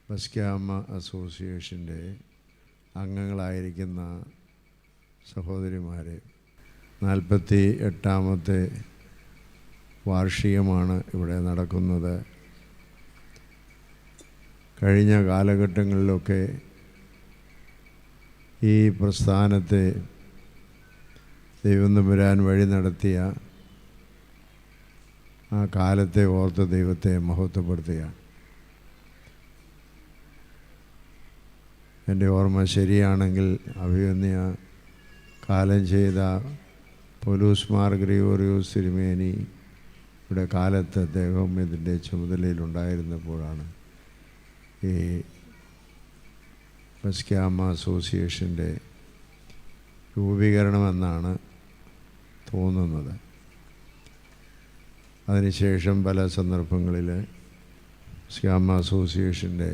ബസ്ക്യാമ അസോസിയേഷൻ്റെ അംഗങ്ങളായിരിക്കുന്ന സഹോദരിമാരെ, 48ാമത്തെ വാർഷികമാണ് ഇവിടെ നടക്കുന്നത്. കഴിഞ്ഞ കാലഘട്ടങ്ങളിലൊക്കെ ഈ പ്രസ്ഥാനത്തെ ദൈവം തമ്പുരാൻ വഴി നടത്തിയ ആ കാലത്തെ ഓർത്ത് ദൈവത്തെ മഹത്വപ്പെടുത്തുകയാണ്. എൻ്റെ ഓർമ്മ ശരിയാണെങ്കിൽ അഭിവന്യ കാലം ചെയ്ത പൗലോസ് മാർ ഗ്രിഗോറിയോസ് തിരുമേനി ഇവിടെ കാലത്ത് അദ്ദേഹം ഇതിൻ്റെ ചുമതലയിലുണ്ടായിരുന്നപ്പോഴാണ് ഈ ബസ്ക്യാമ അസോസിയേഷൻ്റെ രൂപീകരണമെന്നാണ് തോന്നുന്നത്. അതിനുശേഷം പല സന്ദർഭങ്ങളിൽ ബസ്ക്യാമ അസോസിയേഷൻ്റെ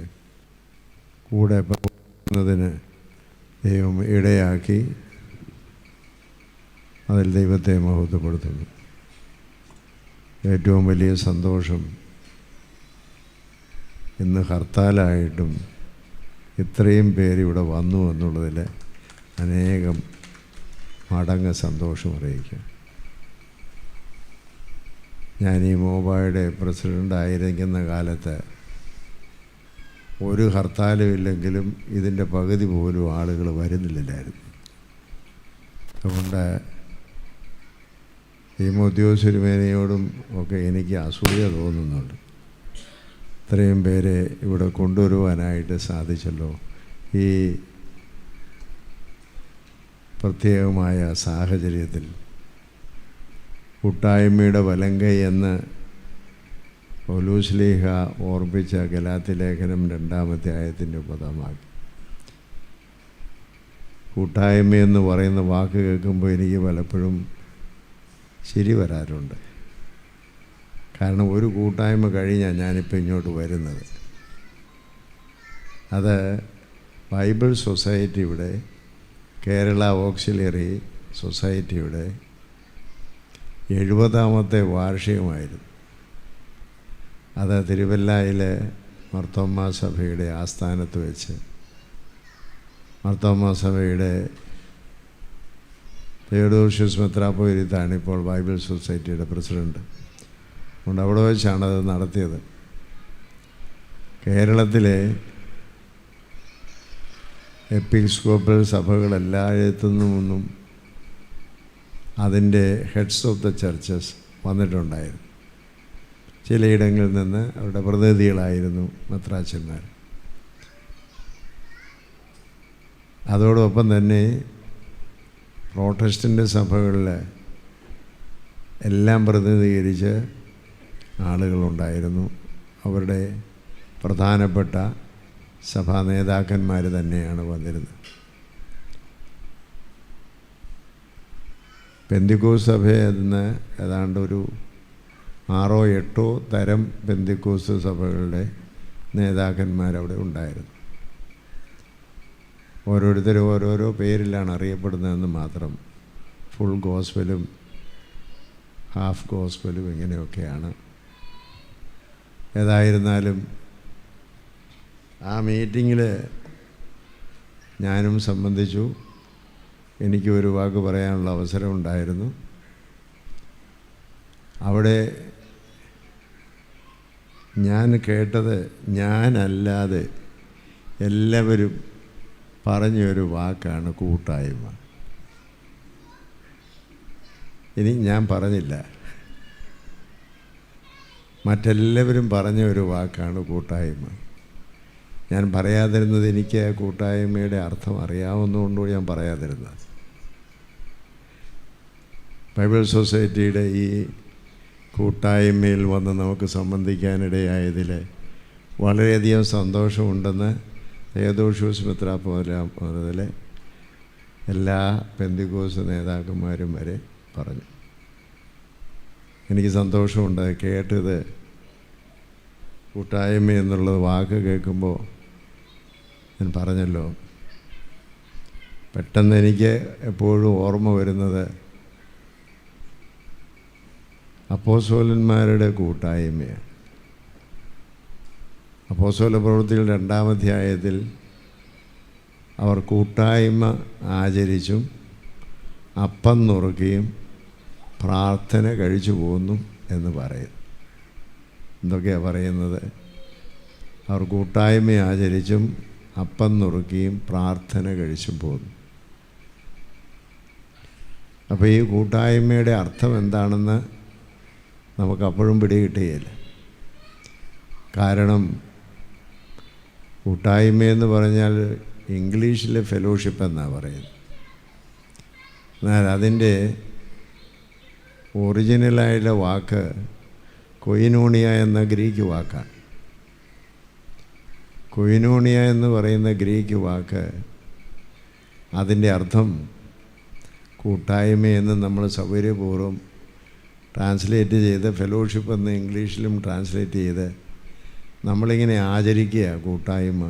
കൂടെ പോകുന്നതിന് ദൈവം ഇടയാക്കി. അതിൽ ദൈവത്തെ മഹത്വപ്പെടുത്തുന്നു. ഏറ്റവും വലിയ സന്തോഷം ഇന്ന് ഹർത്താലായിട്ടും ഇത്രയും പേരിവിടെ വന്നു എന്നുള്ളതിൽ അനേകം മടങ്ങ് സന്തോഷം അറിയിക്കുക. ഞാൻ ഈ മോബായുടെ പ്രസിഡൻ്റായിരിക്കുന്ന കാലത്ത് ഒരു ഹർത്താലും ഇല്ലെങ്കിലും ഇതിൻ്റെ പകുതി പോലും ആളുകൾ വരുന്നില്ലായിരുന്നു. അതുകൊണ്ട് ഉദ്യോഗസ്ഥരുമേനയോടും ഒക്കെ എനിക്ക് അസൂയ തോന്നുന്നുണ്ട്. ഇത്രയും പേരെ ഇവിടെ കൊണ്ടുവരുവാനായിട്ട് സാധിച്ചല്ലോ. ഈ പ്രത്യേകമായ സാഹചര്യത്തിൽ കൂട്ടായ്മയുടെ വലങ്കൈ എന്ന് പൗലോസ്ലീഹ ഓർമ്മിച്ച ഗലാത്യ ലേഖനം 2-ാമത്തെ ആയത്തിൻ്റെ പദമാക്കി. കൂട്ടായ്മയെന്ന് പറയുന്ന വാക്ക് കേൾക്കുമ്പോൾ എനിക്ക് പലപ്പോഴും ശരി വരാറുണ്ട്. കാരണം ഒരു കൂട്ടായ്മ കഴിഞ്ഞാൽ ഞാനിപ്പോൾ ഇങ്ങോട്ട് വരുന്നത്. അത് ബൈബിൾ സൊസൈറ്റിയുടെ കേരള ഓക്സിലറി സൊസൈറ്റിയുടെ 70ാമത്തെ വാർഷികമായിരുന്നു. അത് തിരുവല്ലയിലെ മാർത്തോമാ സഭയുടെ ആസ്ഥാനത്ത് വെച്ച് മാർത്തോമാ സഭയുടെ തെയോഡോഷ്യസ് മെത്രാപ്പോലീത്താണ് ഇപ്പോൾ ബൈബിൾ സൊസൈറ്റിയുടെ പ്രസിഡൻറ്റ്. അതുകൊണ്ട് അവിടെ വെച്ചാണത് നടത്തിയത്. കേരളത്തിലെ എപ്പിസ്കോപ്പൽ സഭകളെല്ലായിടത്തു നിന്നും അതിൻ്റെ ഹെഡ്സ് ഓഫ് ദ ചർച്ചസ് വന്നിട്ടുണ്ടായിരുന്നു. ചിലയിടങ്ങളിൽ നിന്ന് അവരുടെ പ്രതിനിധികളായിരുന്നു മെത്രാച്ചന്മാർ. അതോടൊപ്പം തന്നെ പ്രോട്ടസ്റ്റൻ്റ് സഭകളിൽ എല്ലാം പ്രതിനിധീകരിച്ച് ആളുകളുണ്ടായിരുന്നു. അവരുടെ പ്രധാനപ്പെട്ട സഭാ നേതാക്കന്മാർ തന്നെയാണ് വന്നിരുന്നത്. പെന്തിക്കോസ് സഭയിൽ നിന്ന് ഏതാണ്ട് ഒരു 6-8 തരം പെന്തിക്കോസ് സഭകളുടെ നേതാക്കന്മാരവിടെ ഉണ്ടായിരുന്നു. ഓരോരുത്തരും ഓരോരോ പേരിലാണ് അറിയപ്പെടുന്നതെന്ന് മാത്രം. ഫുൾ ഗോസ്പലും ഹാഫ് ഗോസ്പലും ഇങ്ങനെയൊക്കെയാണ്. ഏതായിരുന്നാലും ആ മീറ്റിങ്ങിൽ ഞാനും സംബന്ധിച്ചു. എനിക്ക് ഒരു വാക്ക് പറയാനുള്ള അവസരം ഉണ്ടായിരുന്നു. അവിടെ ഞാൻ കേട്ടത് ഞാനല്ലാതെ എല്ലാവരും പറഞ്ഞൊരു വാക്കാണ് കൂട്ടായ്മ. ഇനി ഞാൻ പറഞ്ഞില്ല, മറ്റെല്ലാവരും പറഞ്ഞ ഒരു വാക്കാണ് കൂട്ടായ്മ. ഞാൻ പറയാതിരുന്നത് എനിക്ക് ആ കൂട്ടായ്മയുടെ അർത്ഥം അറിയാവുന്നതുകൊണ്ടുകൂടി ഞാൻ പറയാതിരുന്നത്. ബൈബിൾ സൊസൈറ്റിയുടെ ഈ കൂട്ടായ്മയിൽ വന്ന് നമുക്ക് സംബന്ധിക്കാനിടയായതിൽ വളരെയധികം സന്തോഷമുണ്ടെന്ന് തെയോഡോഷ്യസ് മെത്രാപ്പോലീത്ത എല്ലാ പെന്തിക്കോസ് നേതാക്കന്മാരും വരെ പറഞ്ഞു. എനിക്ക് സന്തോഷമുണ്ട് കേട്ടത്. കൂട്ടായ്മ എന്നുള്ളത് വാക്ക് കേൾക്കുമ്പോൾ ഞാൻ പറഞ്ഞല്ലോ, പെട്ടെന്ന് എനിക്ക് എപ്പോഴും ഓർമ്മ വരുന്നത് അപ്പോസ്തലന്മാരുടെ കൂട്ടായ്മയാണ്. അപ്പോസ്തലപ്രവൃത്തികൾ 2-ാം അധ്യായത്തിൽ അവർ കൂട്ടായ്മ ആചരിച്ചും അപ്പം നുറുക്കിയും പ്രാർത്ഥന കഴിച്ചു പോന്നു എന്ന് പറയുന്നു. എന്തൊക്കെയാണ് പറയുന്നത്? അവർ കൂട്ടായ്മ ആചരിച്ചും അപ്പം നുറുക്കിയും പ്രാർത്ഥന കഴിച്ചും പോന്നു. അപ്പോൾ ഈ കൂട്ടായ്മയുടെ അർത്ഥം എന്താണെന്ന് നമുക്കപ്പോഴും പിടികിട്ടുകയില്ല. കാരണം കൂട്ടായ്മയെന്ന് പറഞ്ഞാൽ ഇംഗ്ലീഷിലെ ഫെലോഷിപ്പ് എന്നാണ് പറയുന്നത്. എന്നാൽ അതിൻ്റെ ഒറിജിനലായിട്ടുള്ള വാക്ക് കൊയിനോണിയ എന്ന ഗ്രീക്ക് വാക്കാണ്. കൊയിനോണിയ എന്ന് പറയുന്ന ഗ്രീക്ക് വാക്ക് അതിൻ്റെ അർത്ഥം കൂട്ടായ്മയെന്ന് നമ്മൾ സൗകര്യപൂർവ്വം ട്രാൻസ്ലേറ്റ് ചെയ്ത് ഫെലോഷിപ്പ് എന്ന് ഇംഗ്ലീഷിലും ട്രാൻസ്ലേറ്റ് ചെയ്ത് നമ്മളിങ്ങനെ ആചരിക്കുക കൂട്ടായ്മ.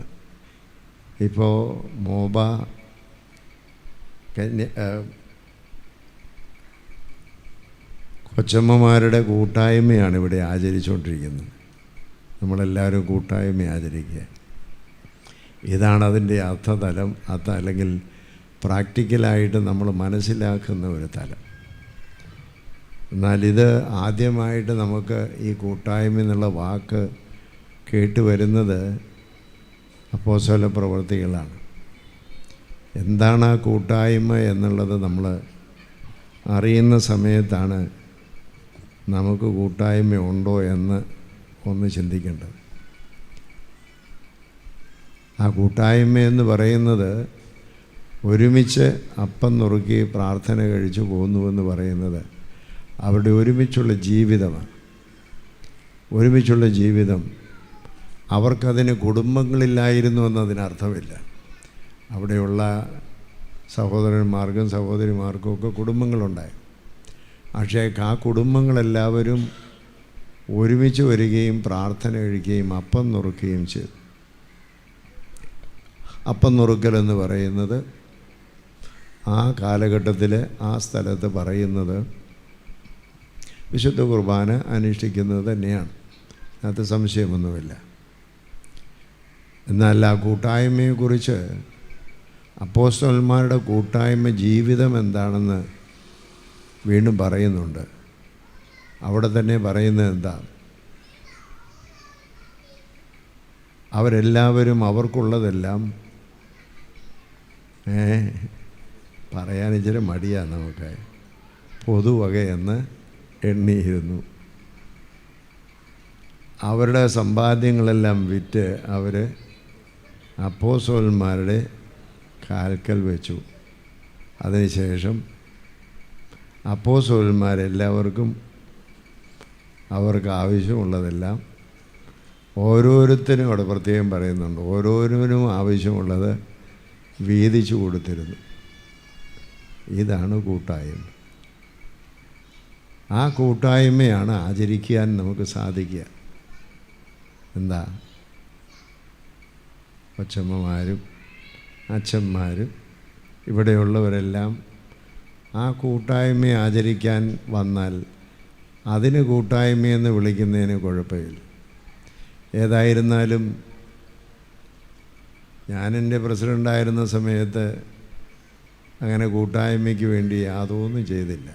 ഇപ്പോൾ മോബ കൊച്ചമ്മമാരുടെ കൂട്ടായ്മയാണ് ഇവിടെ ആചരിച്ചുകൊണ്ടിരിക്കുന്നത്. നമ്മളെല്ലാവരും കൂട്ടായ്മ ആചരിക്കുക. ഇതാണ് അതിൻ്റെ അർത്ഥതലം. അല്ലെങ്കിൽ പ്രാക്ടിക്കലായിട്ട് നമ്മൾ മനസ്സിലാക്കുന്ന ഒരു തലം. എന്നാൽ ഇത് ആദ്യമായിട്ട് നമുക്ക് ഈ കൂട്ടായ്മ എന്നുള്ള വാക്ക് കേട്ടുവരുന്നത് അപ്പോസ്തല പ്രവൃത്തികളാണ്. എന്താണ് ആ കൂട്ടായ്മ എന്നുള്ളത് നമ്മൾ അറിയുന്ന സമയത്താണ് നമുക്ക് കൂട്ടായ്മ ഉണ്ടോ എന്ന് ഒന്ന് ചിന്തിക്കേണ്ടത്. ആ കൂട്ടായ്മ എന്ന് പറയുന്നത് ഒരുമിച്ച് അപ്പം നുറുക്കി പ്രാർത്ഥന കഴിച്ചു പോകുന്നുവെന്ന് പറയുന്നത് അവരുടെ ഒരുമിച്ചുള്ള ജീവിതമാണ്. ഒരുമിച്ചുള്ള ജീവിതം. അവർക്കതിന് കുടുംബങ്ങളില്ലായിരുന്നു എന്നതിനർത്ഥമില്ല. അവിടെയുള്ള സഹോദരന്മാർക്കും സഹോദരിമാർക്കും ഒക്കെ കുടുംബങ്ങളുണ്ടായി. പക്ഷേ ആ കുടുംബങ്ങളെല്ലാവരും ഒരുമിച്ച് വരികയും പ്രാർത്ഥന കഴിക്കുകയും അപ്പം നുറുക്കുകയും ചെയ്തു. അപ്പം നുറുക്കലെന്ന് പറയുന്നത് ആ കാലഘട്ടത്തിൽ ആ സ്ഥലത്ത് പറയുന്നത് വിശുദ്ധ കുർബാന അനുഷ്ഠിക്കുന്നത് തന്നെയാണ്. അതിനകത്ത് സംശയമൊന്നുമില്ല. എന്നാൽ ആ കൂട്ടായ്മയെക്കുറിച്ച് അപ്പോസ്തലന്മാരുടെ കൂട്ടായ്മ ജീവിതം എന്താണെന്ന് വീണ്ടും പറയുന്നുണ്ട്. അവിടെ തന്നെ പറയുന്നത് എന്താ? അവരെല്ലാവരും അവർക്കുള്ളതെല്ലാം പറയാൻ ഇച്ചിരി മടിയാണ് നമുക്ക്. പൊതുവകയെന്ന് എണ്ണിയിരുന്നു. അവരുടെ സമ്പാദ്യങ്ങളെല്ലാം വിറ്റ് അവർ അപ്പോസ്തലന്മാരുടെ കാൽക്കൽ വെച്ചു. അതിനുശേഷം അപ്പോസ്തലന്മാരെല്ലാവർക്കും അവർക്ക് ആവശ്യമുള്ളതെല്ലാം ഓരോരുത്തരും അവിടെ പ്രത്യേകം പറയുന്നുണ്ട്. ഓരോരുവരും ആവശ്യമുള്ളത് വീതിച്ചു കൊടുത്തിരുന്നു. ഇതാണ് കൂട്ടായ്മ. ആ കൂട്ടായ്മയാണ് ആചരിക്കാൻ നമുക്ക് സാധിക്കുക. എന്താ? കൊച്ചമ്മമാരും അച്ഛന്മാരും ഇവിടെയുള്ളവരെല്ലാം ആ കൂട്ടായ്മ ആചരിക്കാൻ വന്നാൽ അതിന് കൂട്ടായ്മയെന്ന് വിളിക്കുന്നതിന് കുഴപ്പമില്ല. ഏതായിരുന്നാലും ഞാനെൻ്റെ പ്രസിഡൻ്റായിരുന്ന സമയത്ത് അങ്ങനെ കൂട്ടായ്മയ്ക്ക് വേണ്ടി യാതൊന്നും ചെയ്തില്ല.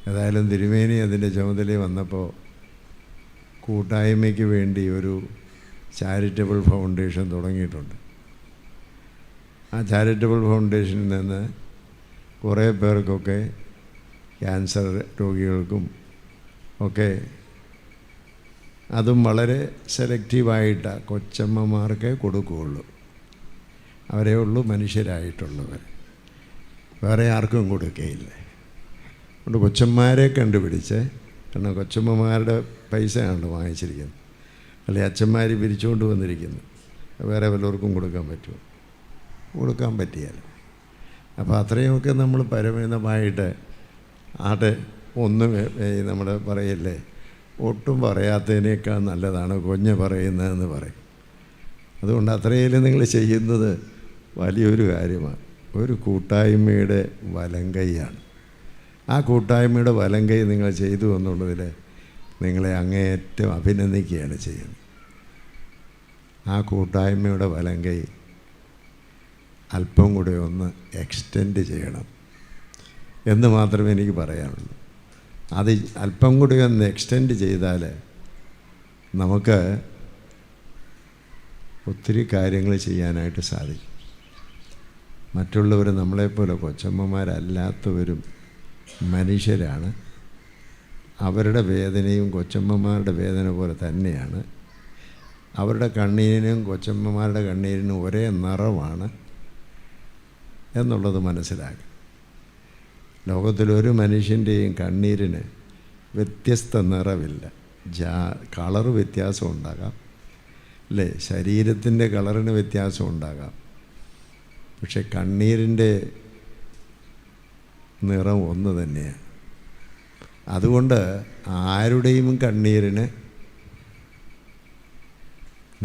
ഏതായാലും തിരുമേനി അതിൻ്റെ ചുമതല വന്നപ്പോൾ കൂട്ടായ്മയ്ക്ക് വേണ്ടി ഒരു ചാരിറ്റബിൾ ഫൗണ്ടേഷൻ തുടങ്ങിയിട്ടുണ്ട്. ആ ചാരിറ്റബിൾ ഫൗണ്ടേഷനിൽ നിന്ന് കുറേ പേർക്കൊക്കെ ക്യാൻസർ രോഗികൾക്കും ഒക്കെ, അതും വളരെ സെലക്റ്റീവായിട്ടാണ് കൊച്ചമ്മമാർക്കേ കൊടുക്കുകയുള്ളൂ. അവരേ ഉള്ളൂ മനുഷ്യരായിട്ടുള്ളവർ, വേറെ ആർക്കും കൊടുക്കുകയില്ല. അതുകൊണ്ട് കൊച്ചന്മാരെ കണ്ടുപിടിച്ച്, കാരണം കൊച്ചമ്മമാരുടെ പൈസയാണ് വാങ്ങിച്ചിരിക്കുന്നത്, അല്ലെങ്കിൽ അച്ഛന്മാർ പിരിച്ചുകൊണ്ട് വന്നിരിക്കുന്നു. വേറെ വല്ലവർക്കും കൊടുക്കാൻ പറ്റുമോ? കൊടുക്കാൻ പറ്റിയാൽ. അപ്പോൾ അത്രയുമൊക്കെ നമ്മൾ പരമേതമായിട്ട് ഒന്നും നമ്മൾ പറയല്ലേ, ഒട്ടും പറയാത്തതിനേക്കാൾ നല്ലതാണ് കുഞ്ഞ് പറയുന്നതെന്ന് പറയും. അതുകൊണ്ട് അത്രയും നിങ്ങൾ ചെയ്യുന്നത് വലിയൊരു കാര്യമാണ്. ഒരു കൂട്ടായ്മയുടെ വലങ്കൈയാണ്. ആ കൂട്ടായ്മയുടെ വലങ്കൈ നിങ്ങൾ ചെയ്തു എന്നുള്ളതിൽ നിങ്ങളെ അങ്ങേയറ്റം അഭിനന്ദിക്കുകയാണ് ചെയ്യുന്നത്. ആ കൂട്ടായ്മയുടെ വലം കൈ അല്പം കൂടെ ഒന്ന് എക്സ്റ്റെൻഡ് ചെയ്യണം എന്ന് മാത്രമേ എനിക്ക് പറയാനുള്ളൂ. അത് അല്പം കൂടി ഒന്ന് എക്സ്റ്റെൻഡ് ചെയ്താൽ നമുക്ക് ഒത്തിരി കാര്യങ്ങൾ ചെയ്യാനായിട്ട് സാധിക്കും. മറ്റുള്ളവർ നമ്മളെപ്പോലെ കൊച്ചമ്മമാരല്ലാത്തവരും മനുഷ്യരാണ്. അവരുടെ വേദനയും കൊച്ചമ്മമാരുടെ വേദന പോലെ തന്നെയാണ്. അവരുടെ കണ്ണീരിനും കൊച്ചമ്മമാരുടെ കണ്ണീരിനും ഒരേ നിറമാണ് എന്നുള്ളത് മനസ്സിലാക്കുക. ലോകത്തിലൊരു മനുഷ്യൻ്റെയും കണ്ണീരിന് വ്യത്യസ്ത നിറമില്ല. കളറ് വ്യത്യാസം ഉണ്ടാകാം, അല്ലേ? ശരീരത്തിൻ്റെ കളറിന് വ്യത്യാസം ഉണ്ടാകാം. പക്ഷെ കണ്ണീരിൻ്റെ നിറം ഒന്ന് തന്നെയാണ്. അതുകൊണ്ട് ആരുടെയും കണ്ണീരിന്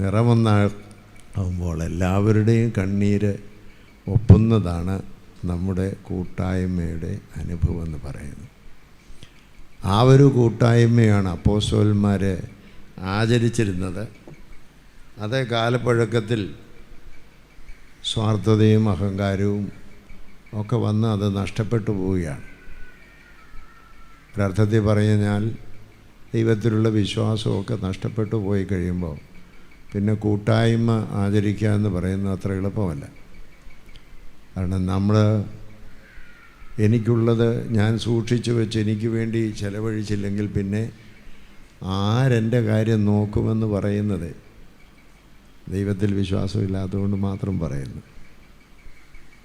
നിറമൊന്നാകുമ്പോൾ എല്ലാവരുടെയും കണ്ണീര് ഒപ്പുന്നതാണ് നമ്മുടെ കൂട്ടായ്മയുടെ അനുഭവം എന്ന് പറയുന്നത്. ആ ഒരു കൂട്ടായ്മയാണ് അപ്പോസ്തലന്മാർ ആചരിച്ചിരുന്നത്. അതേ കാലപ്പഴക്കത്തിൽ സ്വാർത്ഥതയും അഹങ്കാരവും ഒക്കെ വന്ന് അത് നഷ്ടപ്പെട്ടു പോവുകയാണ്. ഒരർത്ഥത്തിൽ പറഞ്ഞാൽ ദൈവത്തിലുള്ള വിശ്വാസമൊക്കെ നഷ്ടപ്പെട്ടു പോയി കഴിയുമ്പോൾ പിന്നെ കൂട്ടായ്മ ആചരിക്കുക എന്ന് പറയുന്നത് അത്ര എളുപ്പമല്ല. കാരണം എനിക്കുള്ളത് ഞാൻ സൂക്ഷിച്ചു വെച്ച് എനിക്ക് വേണ്ടി ചിലവഴിച്ചില്ലെങ്കിൽ പിന്നെ ആരെൻ്റെ കാര്യം നോക്കുമെന്ന് പറയുന്നത് ദൈവത്തിൽ വിശ്വാസമില്ലാത്തതുകൊണ്ട് മാത്രം പറയുന്നു.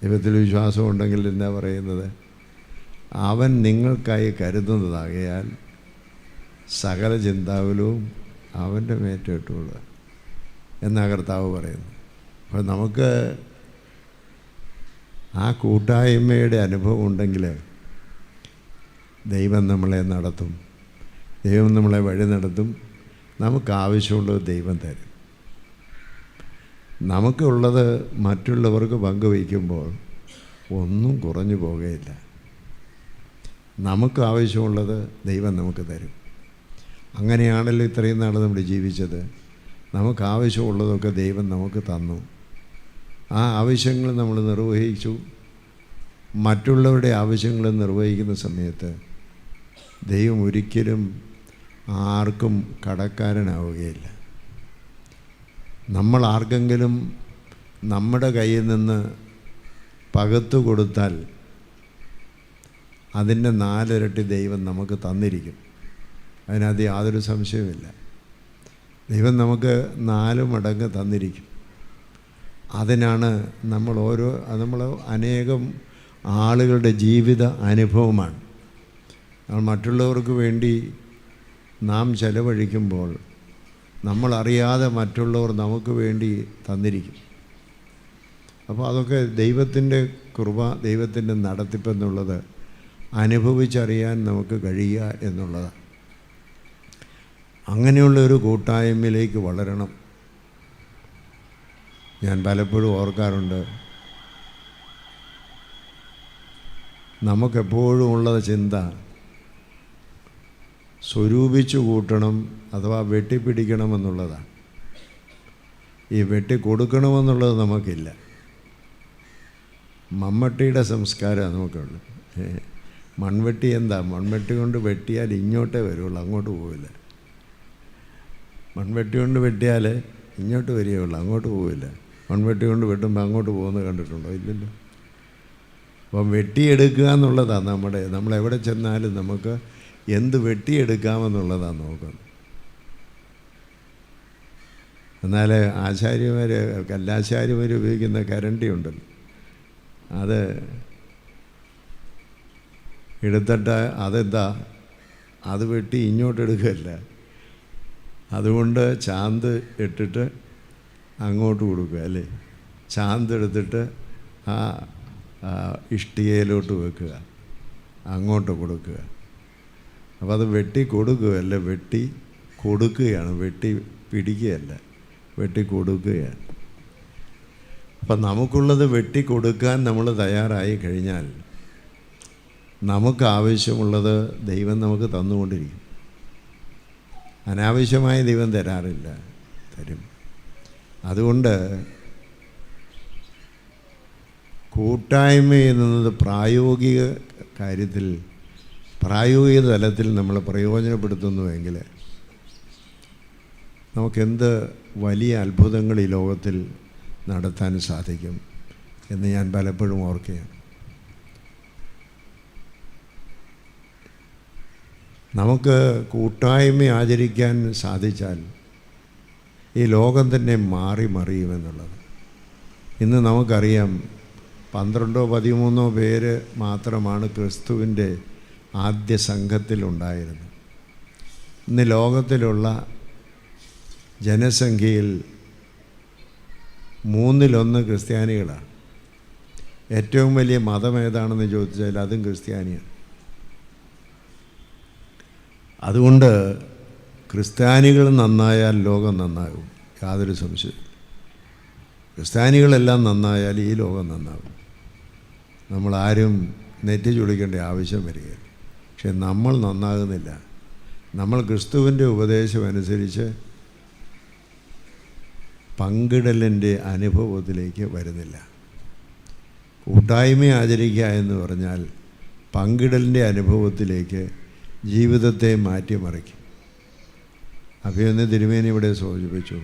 ദൈവത്തിൽ വിശ്വാസം ഉണ്ടെങ്കിൽ എന്താ പറയുന്നത്? അവൻ നിങ്ങൾക്കായി കരുതുന്നതാകയാൽ സകല ചിന്താകുലവും അവൻ്റെ മേറ്റിട്ടുകൊള്ളുക എന്നാ കർത്താവ് പറയുന്നു. അപ്പോൾ നമുക്ക് ആ കൂട്ടായ്മയുടെ അനുഭവം ഉണ്ടെങ്കിൽ ദൈവം നമ്മളെ നടത്തും, ദൈവം നമ്മളെ വഴി നടത്തും. നമുക്കാവശ്യമുള്ളത് ദൈവം തരും. നമുക്കുള്ളത് മറ്റുള്ളവർക്ക് പങ്കുവയ്ക്കുമ്പോൾ ഒന്നും കുറഞ്ഞു പോകുകയില്ല. നമുക്ക് ആവശ്യമുള്ളത് ദൈവം നമുക്ക് തരും. അങ്ങനെയാണല്ലോ ഇത്രയും നാൾ നമ്മൾ ജീവിച്ചത്. നമുക്ക് ആവശ്യമുള്ളതൊക്കെ ദൈവം നമുക്ക് തന്നു. ആ ആവശ്യങ്ങൾ നമ്മൾ നിർവഹിച്ചു. മറ്റുള്ളവരുടെ ആവശ്യങ്ങൾ നിർവഹിക്കുന്ന സമയത്ത് ദൈവം ഒരിക്കലും ആർക്കും കടക്കാരനാവുകയില്ല. നമ്മൾ ആർക്കെങ്കിലും നമ്മുടെ കയ്യിൽ നിന്ന് പകത്തു കൊടുത്താൽ അതിൻ്റെ 4 ഇരട്ടി ദൈവം നമുക്ക് തന്നിരിക്കും. അതിനകത്ത് യാതൊരു സംശയവുമില്ല. ദൈവം നമുക്ക് 4 മടങ്ങ് തന്നിരിക്കും. അതിനാണ് നമ്മൾ അനേകം ആളുകളുടെ ജീവിത അനുഭവമാണ്. മറ്റുള്ളവർക്ക് വേണ്ടി നാം ചെലവഴിക്കുമ്പോൾ നമ്മളറിയാതെ മറ്റുള്ളവർ നമുക്ക് വേണ്ടി തന്നിരിക്കും. അപ്പോൾ അതൊക്കെ ദൈവത്തിൻ്റെ കൃപ, ദൈവത്തിൻ്റെ നടത്തിപ്പെന്നുള്ളത് അനുഭവിച്ചറിയാൻ നമുക്ക് കഴിയുക എന്നുള്ളതാണ്. അങ്ങനെയുള്ളൊരു കൂട്ടായ്മയിലേക്ക് വളരണം. ഞാൻ പലപ്പോഴും ഓർക്കാറുണ്ട്, നമുക്കെപ്പോഴും ഉള്ള ചിന്ത സ്വരൂപിച്ചു കൂട്ടണം അഥവാ വെട്ടിപ്പിടിക്കണമെന്നുള്ളതാണ്. ഈ വെട്ടിക്കൊടുക്കണമെന്നുള്ളത് നമുക്കില്ല. മമ്മട്ടിയുടെ സംസ്കാരമാണ് നമുക്കുള്ളത്. മൺവെട്ടി എന്താ? മൺവെട്ടി കൊണ്ട് വെട്ടിയാൽ ഇങ്ങോട്ടേ വരുള്ളൂ, അങ്ങോട്ട് പോവില്ല. മൺവെട്ടി കൊണ്ട് വെട്ടിയാൽ ഇങ്ങോട്ട് വരികയുള്ളൂ, അങ്ങോട്ട് പോവില്ല. മൺവെട്ടി കൊണ്ട് വെട്ടുമ്പോൾ അങ്ങോട്ട് പോകുന്നത് കണ്ടിട്ടുണ്ടോ? ഇല്ലല്ലോ. അപ്പം വെട്ടിയെടുക്കുക എന്നുള്ളതാണ് നമ്മളെവിടെ ചെന്നാലും നമുക്ക് എന്ത് വെട്ടിയെടുക്കാമെന്നുള്ളതാണ് നോക്കുന്നത്. എന്നാൽ കല്ലാശാരിമാർ ഉപയോഗിക്കുന്ന കരണ്ടി ഉണ്ടല്ലോ, അത് എടുത്തിട്ട് അതെന്താ, അത് വെട്ടി ഇങ്ങോട്ടെടുക്കുകയല്ല. അതുകൊണ്ട് ചാന്ത് ഇട്ടിട്ട് അങ്ങോട്ട് കൊടുക്കുക, അല്ലേ? ചാന്ത് എടുത്തിട്ട് ആ ഇഷ്ടികയിലോട്ട് വെക്കുക, അങ്ങോട്ട് കൊടുക്കുക. അപ്പോൾ അത് വെട്ടി കൊടുക്കുകയല്ല, വെട്ടി കൊടുക്കുകയാണ്. വെട്ടി പിടിക്കുകയല്ല, വെട്ടി കൊടുക്കുകയാണ്. അപ്പം നമുക്കുള്ളത് വെട്ടി കൊടുക്കാൻ നമ്മൾ തയ്യാറായി കഴിഞ്ഞാൽ നമുക്ക് ആവശ്യമുള്ളത് ദൈവം നമുക്ക് തന്നുകൊണ്ടിരിക്കും. അനാവശ്യമായ ദൈവം തരാറില്ല, തരും. അതുകൊണ്ട് കൂട്ടായ്മ എന്നത് പ്രായോഗിക കാര്യത്തിൽ, പ്രായോഗിക തലത്തിൽ നമ്മൾ പ്രയോജനപ്പെടുത്തുന്നുവെങ്കിൽ നമുക്കെന്ത് വലിയ അത്ഭുതങ്ങൾ ഈ ലോകത്തിൽ നടത്താൻ സാധിക്കും എന്ന് ഞാൻ പലപ്പോഴും ഓർക്കുകയാണ്. നമുക്ക് കൂട്ടായ്മ ആചരിക്കാൻ സാധിച്ചാൽ ഈ ലോകം തന്നെ മാറി മറിയുമെന്നുള്ളത്. ഇന്ന് നമുക്കറിയാം, 12-13 പേര് മാത്രമാണ് ക്രിസ്തുവിൻ്റെ ആദ്യ സംഘത്തിലുണ്ടായിരുന്നത്. ഇന്ന് ലോകത്തിലുള്ള ജനസംഖ്യയിൽ 1/3 ക്രിസ്ത്യാനികളാണ്. ഏറ്റവും വലിയ മതം ഏതാണെന്ന് ചോദിച്ചാൽ അതും ക്രിസ്ത്യാനിയാണ്. അതുകൊണ്ട് ക്രിസ്ത്യാനികൾ നന്നായാൽ ലോകം നന്നാകും, യാതൊരു സംശയവും. ക്രിസ്ത്യാനികളെല്ലാം നന്നായാൽ ഈ ലോകം നന്നാകും. നമ്മളാരും നെറ്റി ചുളിക്കേണ്ട ആവശ്യം വരികയില്ല. പക്ഷെ നമ്മൾ നന്നാകുന്നില്ല. നമ്മൾ ക്രിസ്തുവിൻ്റെ ഉപദേശം അനുസരിച്ച് പങ്കിടലിൻ്റെ അനുഭവത്തിലേക്ക് വരുന്നില്ല. കൂട്ടായ്മ ആചരിക്കുക എന്ന് പറഞ്ഞാൽ പങ്കിടലിൻ്റെ അനുഭവത്തിലേക്ക് ജീവിതത്തെ മാറ്റിമറിക്കും. അഭിയൊന്ന് തിരുമേനി ഇവിടെ സൂചിപ്പിച്ചു,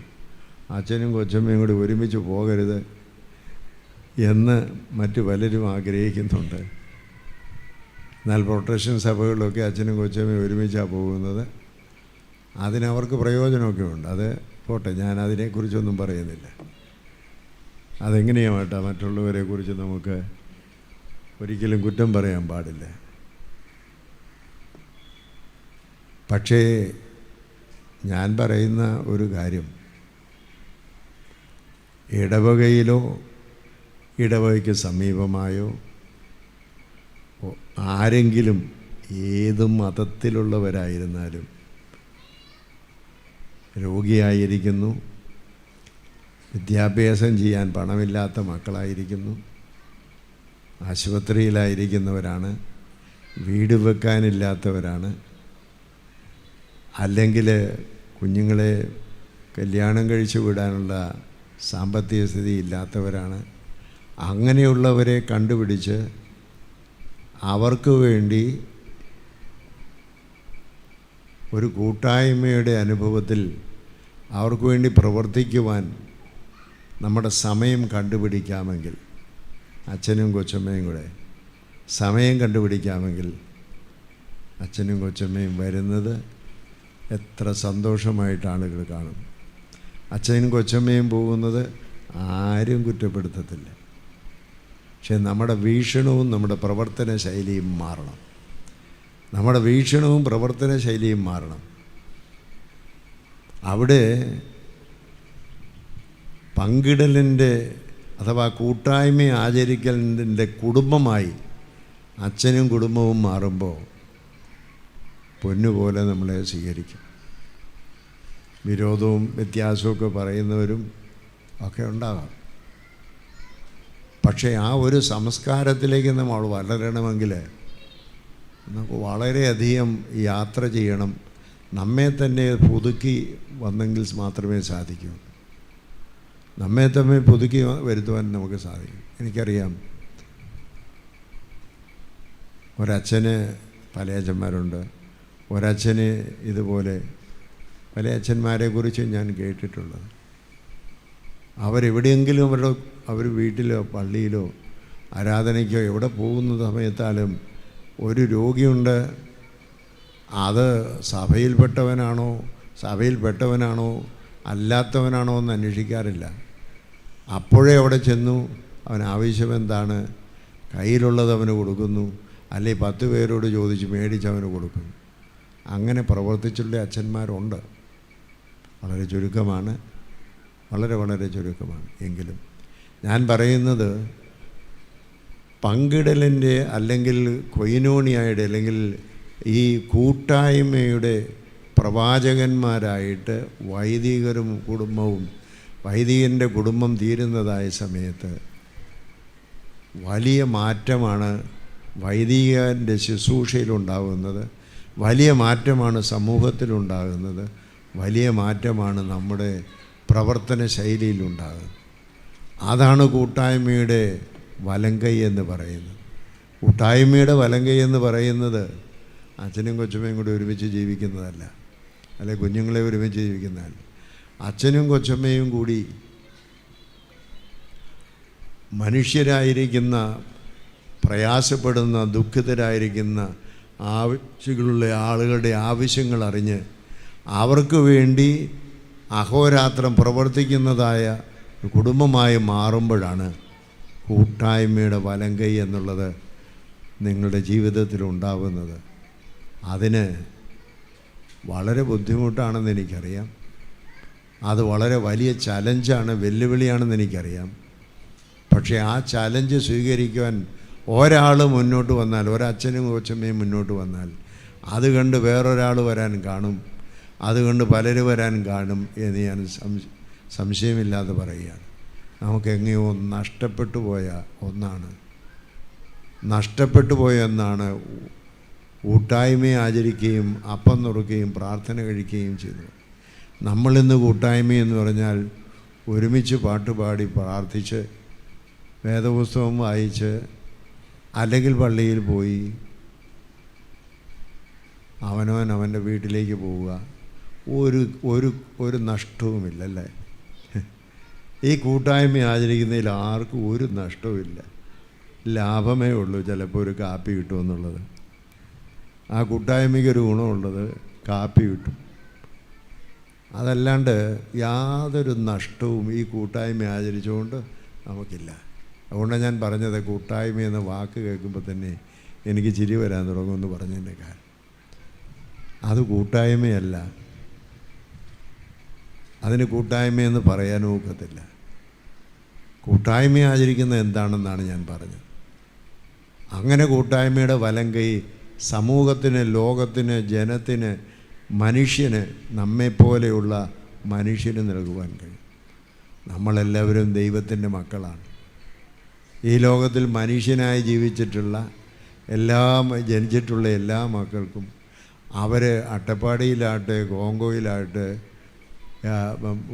അച്ഛനും കൊച്ചമ്മയും കൂടി ഒരുമിച്ച് പോകരുത് എന്ന് മറ്റു പലരും ആഗ്രഹിക്കുന്നുണ്ട്. എന്നാൽ പ്രൊട്ടക്ഷൻ സഭകളിലൊക്കെ അച്ഛനും കൊച്ചമ്മയും ഒരുമിച്ചാണ് പോകുന്നത്. അതിനവർക്ക് പ്രയോജനമൊക്കെ ഉണ്ട്. അത് പോട്ടെ, ഞാൻ അതിനെക്കുറിച്ചൊന്നും പറയുന്നില്ല. അതെങ്ങനെയാണ് കേട്ടോ, മറ്റുള്ളവരെക്കുറിച്ച് നമുക്ക് ഒരിക്കലും കുറ്റം പറയാൻ പാടില്ല. പക്ഷേ ഞാൻ പറയുന്ന ഒരു കാര്യം, ഇടവകയിലോ ഇടവകയ്ക്ക് സമീപമായോ ആരെങ്കിലും ഏത് മതത്തിലുള്ളവരായിരുന്നാലും രോഗിയായിരിക്കുന്നു, വിദ്യാഭ്യാസം ചെയ്യാൻ പണമില്ലാത്ത മക്കളായിരിക്കുന്നു, ആശുപത്രിയിലായിരിക്കുന്നവരാണ്, വീട് വെക്കാനില്ലാത്തവരാണ്, അല്ലെങ്കിൽ കുഞ്ഞുങ്ങളെ കല്യാണം കഴിച്ചു വിടാനുള്ള സാമ്പത്തിക സ്ഥിതി ഇല്ലാത്തവരാണ്. അങ്ങനെയുള്ളവരെ കണ്ടുപിടിച്ച് അവർക്ക് വേണ്ടി ഒരു കൂട്ടായ്മയുടെ അനുഭവത്തിൽ അവർക്ക് വേണ്ടി പ്രവർത്തിക്കുവാൻ നമ്മുടെ സമയം കണ്ടുപിടിക്കാമെങ്കിൽ, അച്ഛനും കൊച്ചമ്മയും കൂടെ സമയം കണ്ടുപിടിക്കാമെങ്കിൽ അച്ഛനും കൊച്ചമ്മയും വരുന്നത് എത്ര സന്തോഷമായിട്ട് ആളുകൾ കാണും. അച്ഛനും കൊച്ചമ്മയും പോകുന്നത് ആരും കുറ്റപ്പെടുത്തത്തില്ല. പക്ഷെ നമ്മുടെ വീക്ഷണവും നമ്മുടെ പ്രവർത്തന ശൈലിയും മാറണം. നമ്മുടെ വീക്ഷണവും പ്രവർത്തന ശൈലിയും മാറണം. അവിടെ പങ്കിടലിൻ്റെ അഥവാ കൂട്ടായ്മ ആചരിക്കലിൻ്റെ കുടുംബമായി അച്ഛനും കുടുംബവും മാറുമ്പോൾ പൊന്നുപോലെ നമ്മളെ സ്വീകരിക്കും. വിരോധവും വ്യത്യാസമൊക്കെ പറയുന്നവരും ഒക്കെ ഉണ്ടാകാം. പക്ഷേ ആ ഒരു സംസ്കാരത്തിലേക്ക് നമ്മൾ വളരണമെങ്കിൽ നമുക്ക് വളരെയധികം യാത്ര ചെയ്യണം. നമ്മെ തന്നെ പുതുക്കി വന്നെങ്കിൽ മാത്രമേ സാധിക്കൂ. നമ്മെ തന്നെ പുതുക്കി വരുത്തുവാൻ നമുക്ക് സാധിക്കും. എനിക്കറിയാം, ഒരച്ഛന് പല അച്ഛന്മാരുണ്ട്. ഒരച്ഛന് ഇതുപോലെ പല അച്ഛന്മാരെക്കുറിച്ച് ഞാൻ കേട്ടിട്ടുള്ളത്. അവരെവിടെയെങ്കിലും അവർ വീട്ടിലോ പള്ളിയിലോ ആരാധനയ്ക്കോ എവിടെ പോകുന്ന സമയത്താലും ഒരു രോഗിയുണ്ട്, അത് സഭയിൽപ്പെട്ടവനാണോ അല്ലാത്തവനാണോ എന്ന് അന്വേഷിക്കാറില്ല. അപ്പോഴേ അവിടെ ചെന്നു അവൻ ആവശ്യമെന്താണ്, കയ്യിലുള്ളത് അവന് കൊടുക്കുന്നു, അല്ലെങ്കിൽ 10 പേരോട് ചോദിച്ച് മേടിച്ച് അവന് കൊടുക്കുന്നു. അങ്ങനെ പ്രവർത്തിച്ചുള്ള അച്ഛന്മാരുണ്ട്. വളരെ ചുരുക്കമാണ്, വളരെ ചുരുക്കമാണ്. എങ്കിലും ഞാൻ പറയുന്നത് പങ്കിടലിൻ്റെ അല്ലെങ്കിൽ കൊയിനോണിയയുടെ അല്ലെങ്കിൽ ഈ കൂട്ടായ്മയുടെ പ്രവാചകന്മാരായിട്ട് വൈദികൻ്റെ കുടുംബം തീരുന്നതായ സമയത്ത് വലിയ മാറ്റമാണ് വൈദികൻ്റെ ശുശ്രൂഷയിലുണ്ടാകുന്നത്. വലിയ മാറ്റമാണ് സമൂഹത്തിലുണ്ടാകുന്നത്. വലിയ മാറ്റമാണ് നമ്മുടെ പ്രവർത്തന ശൈലിയിലുണ്ടാകുന്നത്. അതാണ് കൂട്ടായ്മയുടെ വലങ്കൈ എന്ന് പറയുന്നത്. കൂട്ടായ്മയുടെ വലങ്കൈ എന്ന് പറയുന്നത് അച്ഛനും കൊച്ചമ്മയും കൂടി ഒരുമിച്ച് ജീവിക്കുന്നതല്ല, അല്ലെ കുഞ്ഞുങ്ങളെ ഒരുമിച്ച് ജീവിക്കുന്നതല്ല. അച്ഛനും കൊച്ചമ്മയും കൂടി മനുഷ്യരായിരിക്കുന്ന, പ്രയാസപ്പെടുന്ന, ദുഃഖിതരായിരിക്കുന്ന, ആവശ്യങ്ങളുള്ള ആളുകളുടെ ആവശ്യങ്ങൾ അറിഞ്ഞ് അവർക്ക് വേണ്ടി അഹോരാത്രം പ്രവർത്തിക്കുന്നതായ കുടുംബമായി മാറുമ്പോഴാണ് കൂട്ടായ്മയുടെ വലങ്കൈ എന്നുള്ളത് നിങ്ങളുടെ ജീവിതത്തിൽ ഉണ്ടാകുന്നത്. അതിന് വളരെ ബുദ്ധിമുട്ടാണെന്ന് എനിക്കറിയാം. അത് വളരെ വലിയ ചലഞ്ചാണ്, വെല്ലുവിളിയാണെന്ന് എനിക്കറിയാം. പക്ഷേ ആ ചലഞ്ച് സ്വീകരിക്കുവാൻ ഒരാൾ മുന്നോട്ട് വന്നാൽ, ഒരച്ഛനും കൊച്ചമ്മയും മുന്നോട്ട് വന്നാൽ, അത് കണ്ട് വേറൊരാൾ വരാൻ കാണും, അത് കണ്ട് പലരും വരാൻ കാണും എന്ന് ഞാൻ സംശയമില്ലാതെ പറയുകയാണ്. നമുക്കെങ്ങനെയോ നഷ്ടപ്പെട്ടു പോയ ഒന്നാണ്, നഷ്ടപ്പെട്ടു പോയ ഒന്നാണ് കൂട്ടായ്മയെ ആചരിക്കുകയും അപ്പം നുറുക്കുകയും പ്രാർത്ഥന കഴിക്കുകയും ചെയ്തു. നമ്മളിന്ന് കൂട്ടായ്മയെന്ന് പറഞ്ഞാൽ ഒരുമിച്ച് പാട്ടുപാടി പ്രാർത്ഥിച്ച് വേദപുസ്തകം വായിച്ച് അല്ലെങ്കിൽ പള്ളിയിൽ പോയി അവനവൻ അവൻ്റെ വീട്ടിലേക്ക് പോവുക. ഒരു നഷ്ടവുമില്ലല്ലേ? ഈ കൂട്ടായ്മ ആചരിക്കുന്നതിൽ ആർക്കും ഒരു നഷ്ടവുമില്ല, ലാഭമേ ഉള്ളൂ. ചിലപ്പോൾ ഒരു കാപ്പി കിട്ടുമെന്നുള്ളത്. ആ കൂട്ടായ്മയ്ക്കൊരു ഗുണമുള്ളത് കാപ്പി കിട്ടും. അതല്ലാണ്ട് യാതൊരു നഷ്ടവും ഈ കൂട്ടായ്മ ആചരിച്ചുകൊണ്ട് നമുക്കില്ല. അതുകൊണ്ടാണ് ഞാൻ പറഞ്ഞത്, കൂട്ടായ്മ എന്ന വാക്ക് കേൾക്കുമ്പോൾ തന്നെ എനിക്ക് ചിരി വരാൻ തുടങ്ങുമെന്ന് പറഞ്ഞതിൻ്റെ കാര്യം. അത് കൂട്ടായ്മയല്ല, അതിന് കൂട്ടായ്മയെന്ന് പറയാനും ഒക്കത്തില്ല. കൂട്ടായ്മ ആചരിക്കുന്നത് എന്താണെന്നാണ് ഞാൻ പറഞ്ഞത്. അങ്ങനെ കൂട്ടായ്മയുടെ വലങ്കൈ സമൂഹത്തിന്, ലോകത്തിന്, ജനത്തിന്, മനുഷ്യന്, നമ്മെപ്പോലെയുള്ള മനുഷ്യന് നൽകുവാൻ കഴിയും. നമ്മളെല്ലാവരും ദൈവത്തിൻ്റെ മക്കളാണ്. ഈ ലോകത്തിൽ മനുഷ്യനായി ജീവിച്ചിട്ടുള്ള ജനിച്ചിട്ടുള്ള എല്ലാ മക്കൾക്കും അവർ അട്ടപ്പാടിയിലാട്ടെ, കോങ്കോയിലാട്ടെ,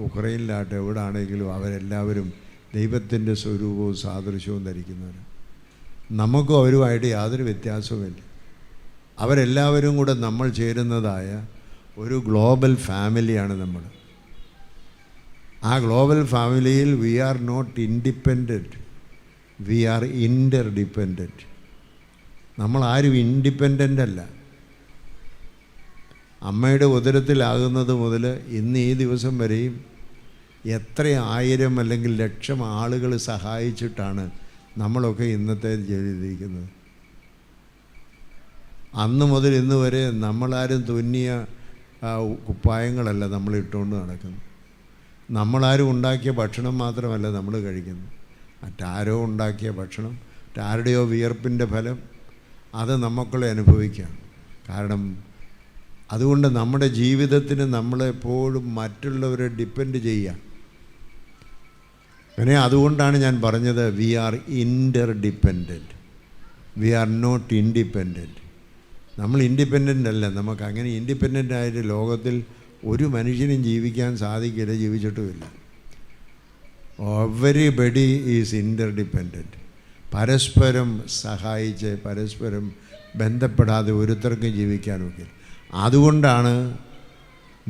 ഉക്രൈനിലാട്ടെ, എവിടാണെങ്കിലും അവരെല്ലാവരും ദൈവത്തിൻ്റെ സ്വരൂപവും സാദൃശ്യവും ധരിക്കുന്നവർ. നമുക്കും അവരുമായിട്ട് യാതൊരു വ്യത്യാസവുമില്ല. അവരെല്ലാവരും കൂടെ നമ്മൾ ചേരുന്നതായ ഒരു ഗ്ലോബൽ ഫാമിലിയാണ് നമ്മൾ. ആ ഗ്ലോബൽ ഫാമിലിയിൽ we are not independent, we are interdependent. നമ്മളാരും ഇൻഡിപെൻഡൻ്റ് അല്ല. അമ്മയുടെ ഉദരത്തിലാകുന്നത് മുതൽ ഇന്ന് ഈ ദിവസം വരെയും എത്ര ആയിരം അല്ലെങ്കിൽ ലക്ഷം ആളുകൾ സഹായിച്ചിട്ടാണ് നമ്മളൊക്കെ ഇന്നത്തെ ചെയ്തിരിക്കുന്നത്. അന്ന് മുതൽ ഇന്ന് വരെ നമ്മളാരും തുന്നിയ കുപ്പായങ്ങളല്ല നമ്മൾ ഇട്ടുകൊണ്ട് നടക്കുന്നത്. നമ്മളാരും ഉണ്ടാക്കിയ ഭക്ഷണം മാത്രമല്ല നമ്മൾ കഴിക്കുന്നത്. മറ്റാരോ ഉണ്ടാക്കിയ ഭക്ഷണം, മറ്റാരുടെയോ വിയർപ്പിൻ്റെ ഫലം, അത് നമുക്കുള്ള അനുഭവിക്കാം. കാരണം അതുകൊണ്ട് നമ്മുടെ ജീവിതത്തിന് നമ്മളെപ്പോഴും മറ്റുള്ളവരെ ഡിപ്പെൻഡ് ചെയ്യുക. അങ്ങനെ അതുകൊണ്ടാണ് ഞാൻ പറഞ്ഞത്, we are interdependent, we are not independent. നമ്മൾ ഇൻഡിപെൻഡൻ്റ് അല്ല. നമുക്ക് അങ്ങനെ ഇൻഡിപെൻഡൻ്റ് ആയിട്ട് ലോകത്തിൽ ഒരു മനുഷ്യനും ജീവിക്കാൻ സാധിക്കില്ല, ജീവിച്ചിട്ടുമില്ല. Everybody is ഇൻ്റർഡിപെൻഡൻറ്റ്. പരസ്പരം സഹായിച്ച് പരസ്പരം ബന്ധപ്പെടാതെ ഒരുത്തർക്കും ജീവിക്കാനൊക്കെ. അതുകൊണ്ടാണ്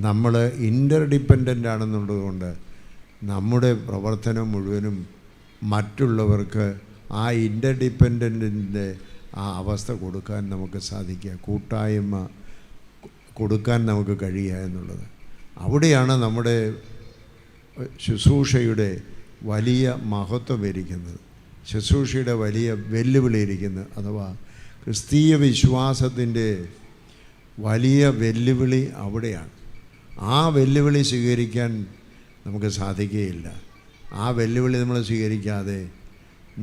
നമ്മൾ ഇൻ്റർഡിപെൻഡൻ്റ് ആണെന്നുള്ളതുകൊണ്ട് നമ്മുടെ പ്രവർത്തനം മുഴുവനും മറ്റുള്ളവർക്ക് ആ ഇൻ്റർഡിപെൻഡൻറ്റിൻ്റെ ആ അവസ്ഥ കൊടുക്കാൻ നമുക്ക് സാധിക്കുക, കൂട്ടായ്മ കൊടുക്കാൻ നമുക്ക് കഴിയുക എന്നുള്ളത്. അവിടെയാണ് നമ്മുടെ ശുശ്രൂഷയുടെ വലിയ മഹത്വം ഇരിക്കുന്നത്, ശുശ്രൂഷയുടെ വലിയ വെല്ലുവിളി ഇരിക്കുന്നത്. അഥവാ ക്രിസ്തീയ വിശ്വാസത്തിൻ്റെ വലിയ വെല്ലുവിളി അവിടെയാണ്. ആ വെല്ലുവിളി സ്വീകരിക്കാൻ നമുക്ക് സാധിക്കുകയില്ല. ആ വെല്ലുവിളി നമ്മൾ സ്വീകരിക്കാതെ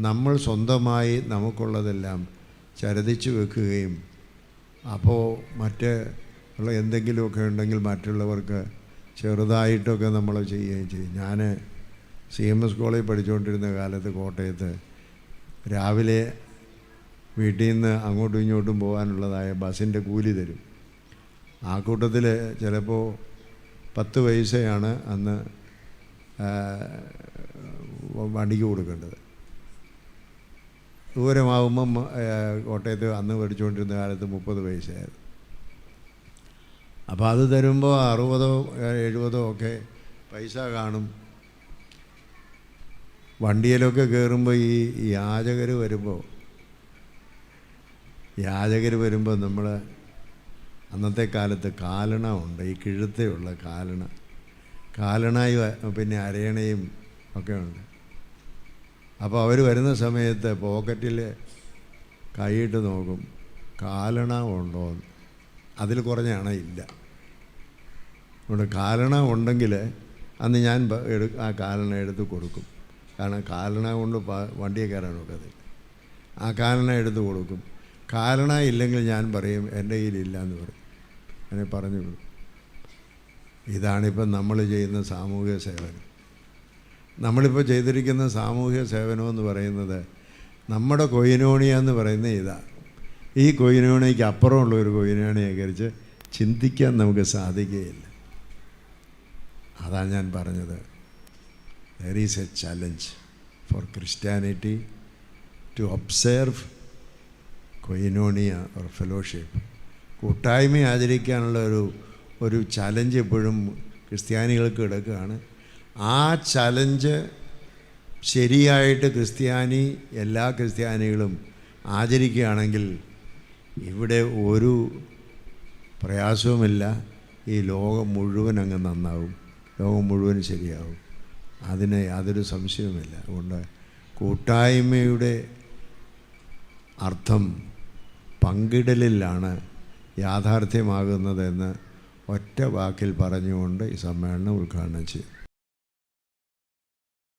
നമ്മൾ സ്വന്തമായി നമുക്കുള്ളതെല്ലാം ചരതിച്ച് വെക്കുകയും അപ്പോൾ ഉള്ള എന്തെങ്കിലുമൊക്കെ ഉണ്ടെങ്കിൽ മറ്റുള്ളവർക്ക് ചെറുതായിട്ടൊക്കെ നമ്മൾ ചെയ്യുകയും ചെയ്യും. ഞാൻ CMS കോളേജിൽ പഠിച്ചുകൊണ്ടിരുന്ന കാലത്ത് കോട്ടയത്ത് രാവിലെ വീട്ടിൽ നിന്ന് അങ്ങോട്ടും ഇങ്ങോട്ടും പോകാനുള്ളതായ ബസ്സിൻ്റെ കൂലി തരും. ആ കൂട്ടത്തിൽ ചിലപ്പോൾ 10 പൈസയാണ് അന്ന് വണ്ടിക്ക് കൊടുക്കേണ്ടത്. ദൂരമാകുമ്പം കോട്ടയത്ത് അന്ന് മേടിച്ചുകൊണ്ടിരുന്ന കാലത്ത് 30 പൈസയായിരുന്നു. അപ്പോൾ അത് തരുമ്പോൾ 60 70 ഒക്കെ പൈസ കാണും. വണ്ടിയിലൊക്കെ കയറുമ്പോൾ ഈ യാചകർ വരുമ്പോൾ നമ്മൾ അന്നത്തെ കാലത്ത് കാലണ ഉണ്ട്, ഈ കിഴുത്തയുള്ള കാലണായി പിന്നെ അരയണയും ഒക്കെ ഉണ്ട്. അപ്പോൾ അവർ വരുന്ന സമയത്ത് പോക്കറ്റിൽ കൈയിട്ട് നോക്കും, കാലണ ഉണ്ടോ. അതിൽ കുറഞ്ഞാണ് ഇല്ല. അതുകൊണ്ട് കാലണ ഉണ്ടെങ്കിൽ അന്ന് ഞാൻ ആ കാലണ എടുത്ത് കൊടുക്കും. കാരണം കാലണ കൊണ്ട് വണ്ടിയെ കയറാൻ ഒക്കത്തില്ല. ആ കാലണ എടുത്ത് കൊടുക്കും. കാലണ ഇല്ലെങ്കിൽ ഞാൻ പറയും എൻ്റെ കയ്യിലില്ല എന്ന് പറയും. അങ്ങനെ പറഞ്ഞു കൊടുക്കും. ഇതാണിപ്പം നമ്മൾ ചെയ്യുന്ന സാമൂഹിക സേവനം. നമ്മളിപ്പോൾ ചെയ്തിരിക്കുന്ന സാമൂഹിക സേവനമെന്ന് പറയുന്നത് നമ്മുടെ കൊയിനോണിയ എന്ന് പറയുന്ന ഇതാണ്. ഈ കൊയിനോണിയയ്ക്ക് അപ്പുറമുള്ള ഒരു കൊയിനോണിയെക്കുറിച്ച് ചിന്തിക്കാൻ നമുക്ക് സാധിക്കുകയില്ല. അതാണ് ഞാൻ പറഞ്ഞത്. There is a challenge for Christianity to observe koinonia or fellowship. കൂട്ടായ്മ ആചരിക്കാനുള്ള ഒരു ചലഞ്ച് എപ്പോഴും ക്രിസ്ത്യാനികൾക്ക് കിടക്കുകയാണ്. ആ ചലഞ്ച് ശരിയായിട്ട് എല്ലാ ക്രിസ്ത്യാനികളും ആചരിക്കുകയാണെങ്കിൽ ഇവിടെ ഒരു പ്രയാസവുമില്ല. ഈ ലോകം മുഴുവൻ അങ്ങ് നന്നാവും, ലോകം മുഴുവൻ ശരിയാവും. അതിന് യാതൊരു സംശയവുമില്ല. അതുകൊണ്ട് കൂട്ടായ്മയുടെ അർത്ഥം പങ്കിടലിലാണ് യാഥാർത്ഥ്യമാകുന്നതെന്ന് ഒറ്റ വാക്കിൽ പറഞ്ഞുകൊണ്ട് ഈ സമ്മേളനം ഉദ്ഘാടനം ചെയ്യും.